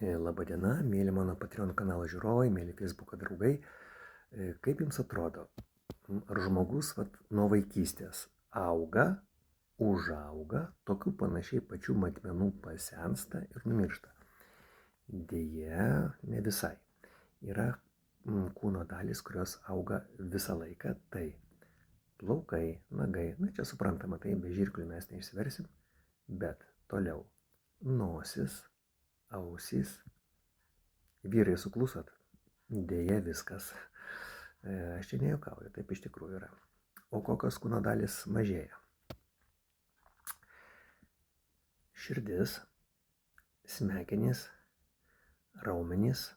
Labadiena, mėly mano Patreon kanalo žiūrovai, mėly Facebook'o draugai. Kaip jums atrodo, ar žmogus nuo vaikystės auga, užauga, tokių panašiai pačių matmenų pasensta ir numiršta? Deja, ne visai. Yra kūno dalis, kurios auga visą laiką, tai plaukai, nagai, čia suprantama, tai be žirklių mes neišsiversim, bet toliau nosis, ausys. Vyrai suklusot? Deja, viskas. Aš čia nejuokauju, taip iš tikrųjų yra. O kokios kūno dalis mažėja? Širdis, smegenys, raumenys,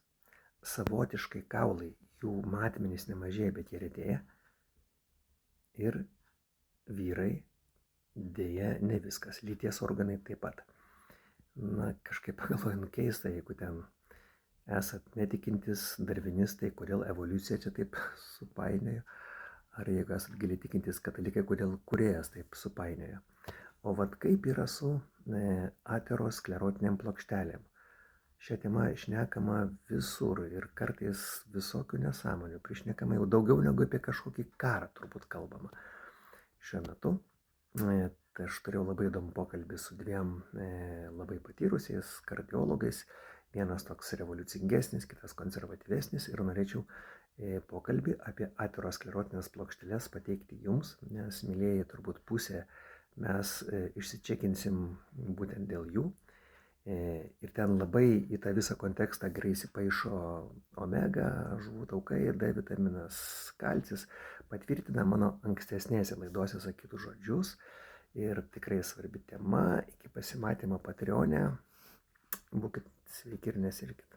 savotiškai kaulai, jų matmenys nemažėja, bet jie retėja. Ir vyrai, deja, ne viskas, lyties organai taip pat. Kažkaip pagalvoju, keista, jeigu ten esat netikintis darvinistai, kodėl evoliucija čia taip supainiojo, ar jeigu esat giliai tikintis katalikai, kodėl kūrėjas taip supainiojo. O kaip yra su aterosklerotiniam plokštelėm? Šią temą šnekama visur ir kartais visokių nesąmonių, prišnekama jau daugiau negu apie kažkokį karą turbūt kalbama. Šiuo metu aš turėjau labai įdomų pokalbį su dviem labai patyrusiais kardiologais. Vienas toks revoliucingesnis, kitas konservatyvesnis, ir norėčiau pokalbį apie aterosklerotinės plokšteles pateikti jums, nes, mylėjai, turbūt pusę mes išsičekinsim būtent dėl jų. Ir ten labai į tą visą kontekstą gerai įsipaišo omega, žuvų taukai, D vitaminas, kalcis, patvirtina mano ankstesnėse laidose sakytus žodžius. Ir tikrai svarbi tema. Iki pasimatymo Patreon'e. Būkit sveiki ir nesirkit.